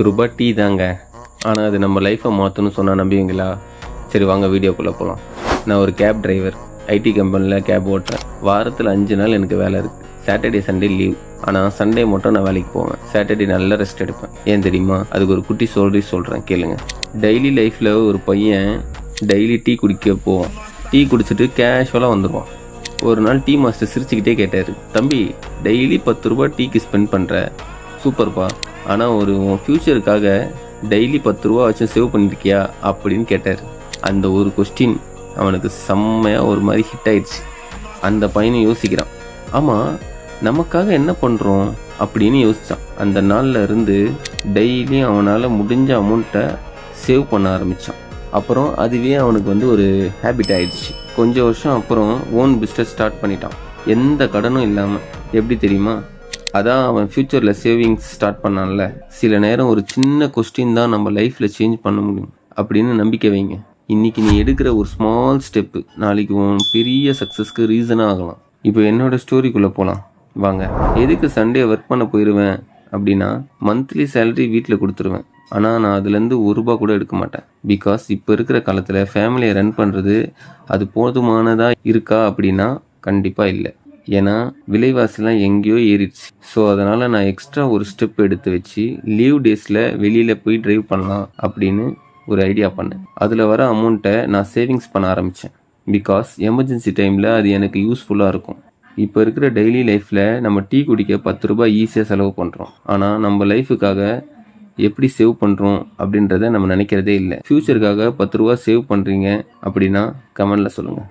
ரூ. 10 டீ தாங்க. ஆனால் அது நம்ம லைஃப்பை மாற்றணும்னு சொன்னால் நம்புவீங்களா? சரி வாங்க வீடியோக்குள்ளே போகலாம். நான் ஒரு கேப் டிரைவர். ஐடி கம்பெனியில் கேப் ஓட்டுறேன். வாரத்தில் 5 நாள் எனக்கு வேலை இருக்குது. Saturday Sunday leave. ஆனால் சண்டே மட்டும் நான் வேலைக்கு போவேன். சாட்டர்டே நல்லா ரெஸ்ட் எடுப்பேன். ஏன் தெரியுமா? அதுக்கு ஒரு குட்டி சொல்கிறேன் கேளுங்க. டெய்லி லைஃப்பில் ஒரு பையன் டெய்லி டீ குடிக்க போவான். டீ குடிச்சிட்டு கேஷுவலாக வந்துடுவான். ஒரு நாள் டீ மாஸ்டர் சிரிச்சுக்கிட்டே கேட்டார், தம்பி டெய்லி ரூ. 10 டீக்கு ஸ்பெண்ட் பண்ணுற, சூப்பர்ப்பா. ஆனால் உன் ஃப்யூச்சருக்காக டெய்லி ரூ. 10 வச்சு சேவ் பண்ணியிருக்கியா அப்படின்னு கேட்டார். அந்த ஒரு கொஸ்டின் அவனுக்கு செம்மையாக ஒரு மாதிரி ஹிட் ஆயிடுச்சு. அந்த பையனை யோசிக்கிறான், ஆமாம் நமக்காக என்ன பண்ணுறோம் அப்படின்னு யோசித்தான். அந்த நாளில் இருந்து டெய்லியும் அவனால் முடிஞ்ச அமௌண்ட்டை சேவ் பண்ண ஆரம்பித்தான். அப்புறம் அதுவே அவனுக்கு ஒரு ஹேபிட் ஆயிடுச்சு. கொஞ்சம் வருஷம் அப்புறம் ஓன் பிஸ்னஸ் ஸ்டார்ட் பண்ணிட்டான். எந்த கடனும் இல்லாமல். எப்படி தெரியுமா? அதான் அவன் ஃப்யூச்சரில் சேவிங்ஸ் ஸ்டார்ட் பண்ணான்ல. சில நேரம் ஒரு சின்ன கொஸ்டின் தான் நம்ம லைஃப்பில் சேஞ்ச் பண்ண முடியும் அப்படின்னு நம்பிக்கை வைங்க. இன்றைக்கி நீ எடுக்கிற ஒரு ஸ்மால் ஸ்டெப்பு நாளைக்கு உன் பெரிய சக்ஸஸ்க்கு ரீசனாக ஆகலாம். இப்போ என்னோட ஸ்டோரிக்குள்ளே போகலாம் வாங்க. எதுக்கு சண்டே ஒர்க் பண்ண போயிடுவேன் அப்படின்னா, மந்த்லி சேலரி வீட்டில் கொடுத்துருவேன். ஆனால் நான் அதுலேருந்து ₹1 கூட எடுக்க மாட்டேன். பிகாஸ் இப்போ இருக்கிற காலத்தில் ஃபேமிலியை ரன் பண்ணுறது அது போதுமானதாக இருக்கா அப்படின்னா கண்டிப்பாக இல்லை. ஏன்னா விலைவாசிலாம் எங்கேயோ ஏறிடுச்சு. ஸோ அதனால் நான் எக்ஸ்ட்ரா ஒரு ஸ்டெப் எடுத்து வச்சு லீவ் டேஸில் வெளியில் போய் ட்ரைவ் பண்ணலாம் அப்படின்னு ஒரு ஐடியா பண்ணேன். அதில் வர அமௌண்ட்டை நான் சேவிங்ஸ் பண்ண ஆரம்பித்தேன். பிகாஸ் எமர்ஜென்சி டைமில் அது எனக்கு யூஸ்ஃபுல்லாக இருக்கும். இப்போ இருக்கிற டெய்லி லைஃப்பில் நம்ம டீ குடிக்க ₹10 ஈஸியாக செலவு பண்ணுறோம். ஆனால் நம்ம லைஃபுக்காக எப்படி சேவ் பண்ணுறோம் அப்படின்றத நம்ம நினைக்கிறதே இல்லை. ஃப்யூச்சருக்காக ₹10 சேவ் பண்ணுறீங்க அப்படின்னா கமெண்டில் சொல்லுங்கள்.